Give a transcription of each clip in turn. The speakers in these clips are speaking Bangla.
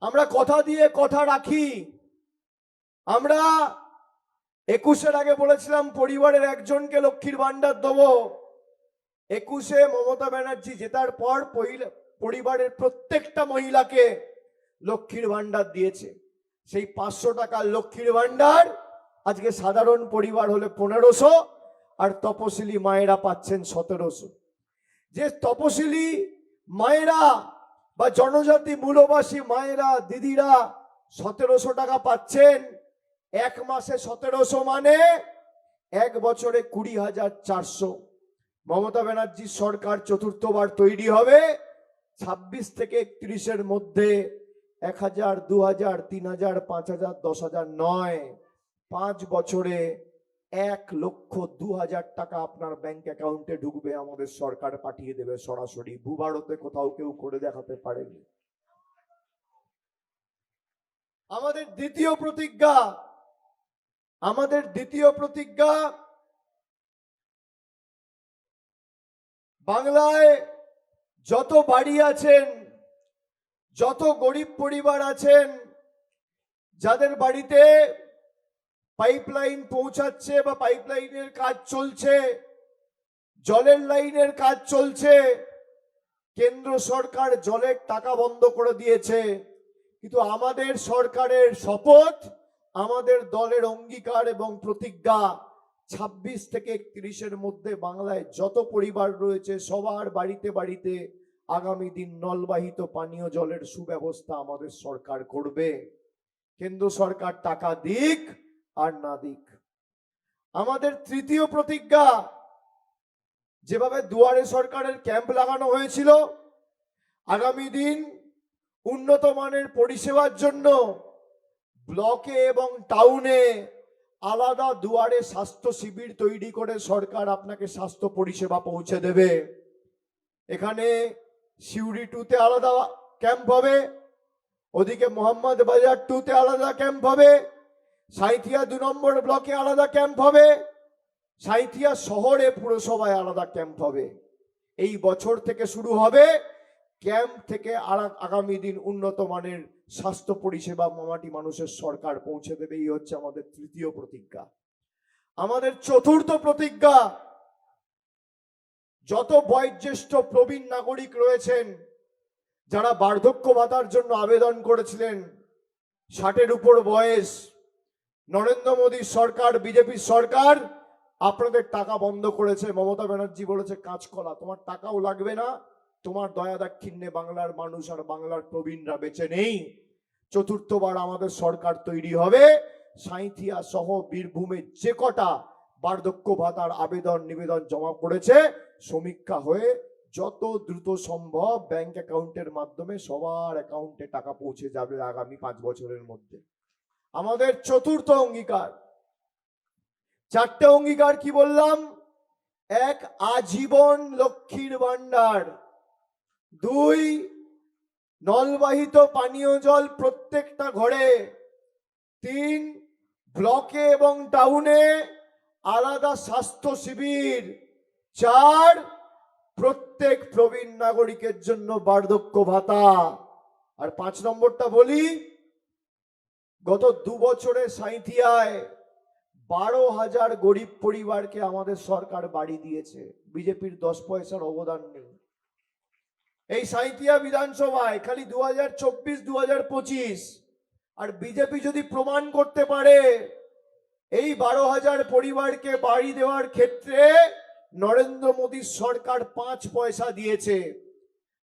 আমরা কথা দিয়ে কথা রাখি। আমরা 21-এর আগে বলেছিলাম পরিবারের একজনকে লক্ষ্মীর ভান্ডার দেবো। 21-এ মমতা ব্যানার্জি জেতার পর পরিবারের প্রত্যেকটা মহিলাকে লক্ষ্মীর ভান্ডার দিয়েছে। সেই 500 টাকার লক্ষ্মীর ভান্ডার আজকে সাধারণ পরিবার হলে 1500, আর তপশিলি মায়েরা পাচ্ছেন 1700। যে তপশিলি মায়েরা বা জনজাতি মূলবাসী মায়েরা দিদিরা 1700 টাকা পাচ্ছেন, এক মাসে 1700 মানে এক বছরে 20,400। মমতা ব্যানার্জির সরকার চতুর্থবার তৈরি হবে। 26 থেকে 31-এর মধ্যে 1000, 2000, 3000, 5000, 10,000 নয়, 5 বছরে 1,02,000 টাকা আপনার ব্যাংক অ্যাকাউন্টে ঢুকবে। আমাদের সরকার পাঠিয়ে দেবে সরাসরি। ভূভারতে কোথাও কেউ করে দেখাতে পারেনি। আমাদের দ্বিতীয় প্রতিজ্ঞা, বাংলায় যত বাড়ি আছেন, যত গরিব পরিবার আছেন, যাদের বাড়িতে পাইপলাইন পৌঁছাচ্ছে বা পাইপলাইনের কাজ চলছে, জলের লাইনের কাজ চলছে, কেন্দ্র সরকার জলের টাকা বন্ধ করে দিয়েছে। কিন্তু আমাদের সরকারের শপথ, আমাদের দলের অঙ্গীকার এবং প্রতিজ্ঞা, 26 থেকে 31-এর মধ্যে বাংলায় যত পরিবার রয়েছে সবার বাড়িতে বাড়িতে আগামী দিন নলবাহিত পানীয় জলের সুব্যবস্থা আমাদের সরকার করবে। কেন্দ্র সরকার টাকা দিক আর না দিক। আমাদের তৃতীয় প্রতিজ্ঞা, যেভাবে দুয়ারে সরকারের ক্যাম্প লাগানো হয়েছিল, আগামী দিন উন্নত মানের পরিষেবার জন্য ব্লকে এবং টাউনে আলাদা দুয়ারে স্বাস্থ্য শিবির তৈরি করে সরকার আপনাকে স্বাস্থ্য পরিষেবা পৌঁছে দেবে। এখানে সিউড়ি 2-তে আলাদা ক্যাম্প হবে, ওদিকে মোহাম্মদ বাজার 2-তে আলাদা ক্যাম্প হবে, সাঁইথিয়া 2 নম্বর ব্লকে আলাদা ক্যাম্প হবে, সাঁইথিয়া শহরে পুরসভায় আলাদা ক্যাম্প হবে। এই বছর থেকে শুরু হবে ক্যাম্প থেকে। আর আগামী দিন উন্নত মানের স্বাস্থ্য পরিষেবা মামাটি মানুষের সরকার পৌঁছে দেবে। এই হচ্ছে আমাদের তৃতীয় প্রতিজ্ঞা। আমাদের চতুর্থ প্রতিজ্ঞা, যত বয়োজ্যেষ্ঠ প্রবীণ নাগরিক রয়েছেন, যারা বার্ধক্য ভাতার জন্য আবেদন করেছিলেন, 60-এর উপর বয়স, নরেন্দ্র মোদীর সরকার, বিজেপির সরকার আপনাদের টাকা বন্ধ করেছে। মমতা ব্যানার্জি বলেছে কাঁচকলা, তোমার টাকাও লাগবে না, তোমার দয়া দাক্ষিণ্যে বাংলার মানুষ আর বাংলার প্রবীণরা বেঁচে নেই। চতুর্থবার আমাদের সরকার তৈরি হবে। সাঁইথিয়া সহ বীরভূমে যে কটা বার্ধক্য ভাতার আবেদন নিবেদন জমা করেছে, সমীক্ষা হয়ে যত দ্রুত সম্ভব ব্যাংক অ্যাকাউন্টের মাধ্যমে সবার অ্যাকাউন্টে টাকা পৌঁছে যাবে আগামী 5 বছরের মধ্যে। আমাদের চতুর্থ অঙ্গীকার। 4টে অঙ্গীকার কি বললাম? 1, আজীবন লক্ষ্মীর ভান্ডার। 2, নলবাহিত পানীয় জল প্রত্যেকটা ঘরে। 3, ব্লকে এবং টাউনে আলাদা স্বাস্থ্য শিবির। 4, প্রত্যেক প্রবীণ নাগরিকের জন্য বার্ধক্য ভাতা। আর 5 নম্বরটা বলি, গত 2 বছরে সাঁইথিয়ায় 12,000 গরিব পরিবারকে আমাদের সরকার বাড়ি দিয়েছে। বিজেপির 10 পয়সার অবদান নেই। এই সাঁইথিয়া বিধানসভায় খালি 2024, 2025। আর বিজেপি যদি প্রমাণ করতে পারে এই 12,000 পরিবারকে বাড়ি দেওয়ার ক্ষেত্রে নরেন্দ্র মোদীর সরকার 5 পয়সা দিয়েছে,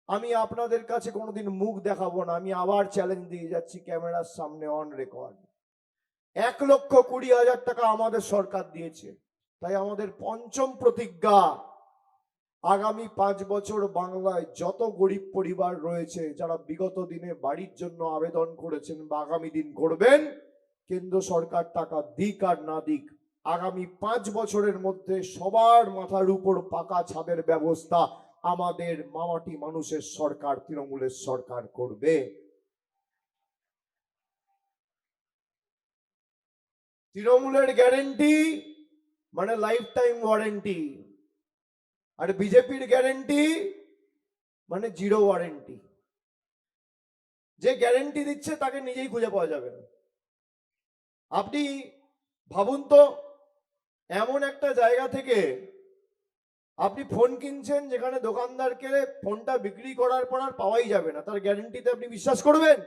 আমি আপনাদের কাছে কোনোদিন মুখ দেখাবো না। আমি আবার চ্যালেঞ্জ দিয়ে যাচ্ছি ক্যামেরার সামনে, অন রেকর্ড, 1,20,000 টাকা আমাদের সরকার দিয়েছে। তাই আমাদের পঞ্চম প্রতিজ্ঞা, আগামী 5 বছর বাংলায় যত গরিব পরিবার রয়েছে, যারা বিগত দিনে বাড়ির জন্য আবেদন করেছেন বা আগামী দিন করবেন, কেন্দ্র সরকার টাকা দিক আর না দিক, আগামী 5 বছরের মধ্যে সবার মাথার উপর পাকা ছাদের ব্যবস্থা আমাদের মামাটি মানুষের সরকার, তৃণমূলের সরকার করবে। তৃণমূলের গ্যারেন্টি মানে লাইফ টাইম ওয়ারেন্টি, আর বিজেপির গ্যারেন্টি মানে 0 ওয়ারেন্টি। যে গ্যারেন্টি দিচ্ছে তাকে নিজেই খুঁজে পাওয়া যাবে না। আপনি ভাবুন তো, এমন একটা জায়গা থেকে আপনি ফোন কিনছেন যেখানে দোকানদারকে ফোনটা বিক্রি করার পর আর পাওয়াই যাবে না, তার গ্যারেন্টিতে আপনি বিশ্বাস করবেন?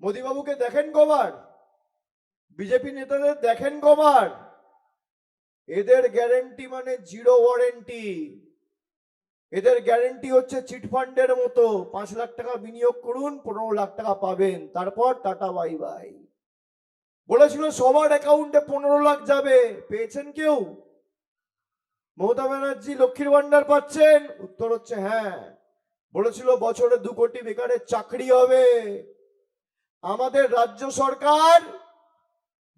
মোদিবাবুকে দেখেন কবার, বিজেপি নেতাদের দেখেন কবার, এদের গ্যারেন্টি মানে জিরো ওয়ারেন্টি। এদের গ্যারেন্টি হচ্ছে চিটফান্ডের মতো, 5 লাখ টাকা বিনিয়োগ করুন, 15 লাখ টাকা পাবেন, তারপর টাটা বাই বাই। বলেছিল সবার অ্যাকাউন্টে 15 লাখ যাবে, পেয়েছেন কেউ? মমতা ব্যানার্জি লক্ষ্মীর ভান্ডার পাচ্ছেন? উত্তর হচ্ছে হ্যাঁ। বলেছিল বছরে 2 কোটি বেকারের চাকরি হবে। আমাদের রাজ্য সরকার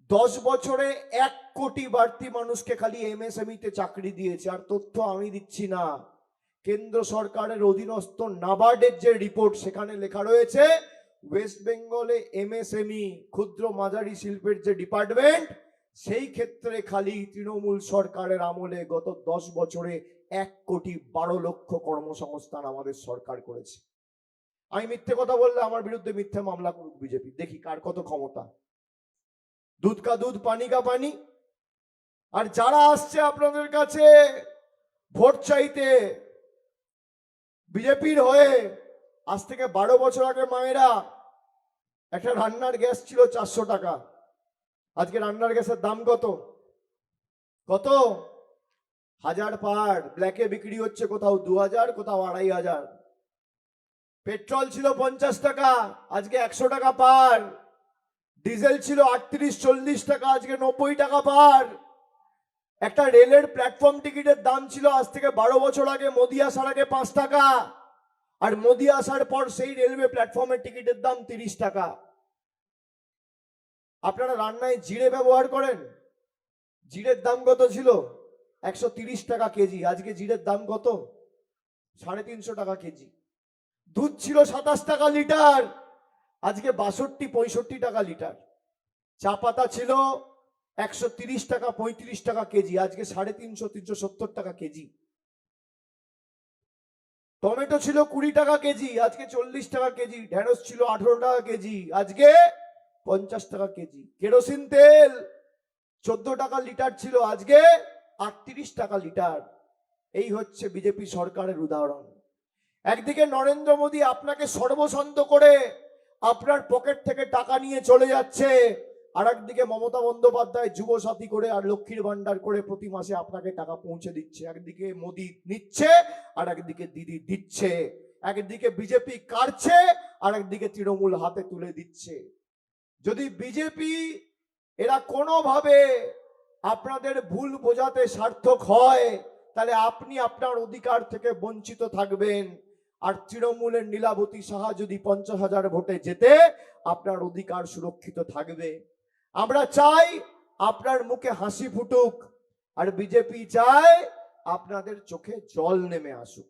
10 বছরে 1 কোটি বাড়তি মানুষকে খালি এমএসএমই তে চাকরি দিয়েছে। আর তথ্য আমি দিচ্ছি না, কেন্দ্র সরকারের অধীনস্থ নাবার্ডের যে রিপোর্ট সেখানে লেখা রয়েছে ওয়েস্ট বেঙ্গলে এমএসএমই ক্ষুদ্র মাঝারি শিল্পের যে ডিপার্টমেন্ট, সেই ক্ষেত্রে খালি তৃণমূল সরকারের আমলে গত 10 বছরে 1,12,00,000 কর্মসংস্থান আমাদের সরকার করেছে। আমি মিথ্যে কথা বললে আমার বিরুদ্ধে মিথ্যে মামলা করুক বিজেপি, দেখি কার কত ক্ষমতা। দুধ কা দুধ পানি কা পানি। আর যারা আসছে আপনাদের কাছে ভোট চাইতে বিজেপির হয়ে, আজ থেকে 12 বছর আগে মায়েরা একটা রান্নার গ্যাস ছিল 400 টাকা, আজকে রান্নার গ্যাসের দাম কত? কত? 1000 পার। ব্ল্যাকে বিক্রি হচ্ছে কোথাও 2000, কোথাও 2500। পেট্রোল ছিল 50 টাকা, আজকে 100 টাকা পার। ডিজেল ছিল 38-40 টাকা, আজকে 90 টাকা পার। একটা রেলের প্ল্যাটফর্ম টিকিটের দাম ছিল আজ থেকে 12 বছর আগে, মোদি আসার আগে 5 টাকা, আর মোদি আসার পর সেই রেলওয়ে প্ল্যাটফর্মের টিকিটের দাম 30 টাকা। আপনারা রান্নায় জিরে ব্যবহার করেন, জিরের দাম কত ছিল? 130 টাকা কেজি, আজকে জিরের দাম কত? 350 টাকা কেজি। দুধ ছিল 27 টাকা লিটার, আজকে 62-65 টাকা লিটার। চা পাতা ছিল 130 টাকা 35 টাকা কেজি, আজকে 350-370 টাকা কেজি। টমেটো ছিল 20 টাকা কেজি, আজকে 40 টাকা কেজি। ঢেঁড়স ছিল 18 টাকা কেজি, আজকে 50 টাকা কেজি। কেরোসিন তেল 14 টাকা লিটার ছিল, আজকে 38 টাকা লিটার। এই হচ্ছে বিজেপি সরকারের উদাহরণ। একদিকে নরেন্দ্র মোদী আপনাকে সর্বশান্ত করে আপনার পকেট থেকে টাকা নিয়ে চলে যাচ্ছে, আর একদিকে মমতা বন্দ্যোপাধ্যায় যুব সাথী করে আর লক্ষ্মীর ভান্ডার করে প্রতি মাসে আপনাকে টাকা পৌঁছে দিচ্ছে। একদিকে মোদী নিচ্ছে আর একদিকে দিদি দিচ্ছে। একদিকে বিজেপি কাটছে আর একদিকে তৃণমূল হাতে তুলে দিচ্ছে। যদি বিজেপি এরা কোনোভাবে আপনাদের ভুল বোঝাতে সার্থক হয়, তাহলে আপনি আপনার অধিকার থেকে বঞ্চিত থাকবেন। আর তৃণমূলের নীলাবতী সাহা যদি 50,000 ভোটে জেতে, আপনার অধিকার সুরক্ষিত থাকবে। আমরা চাই আপনার মুখে হাসি ফুটুক, আর বিজেপি চায় আপনাদের চোখে জল নেমে আসুক।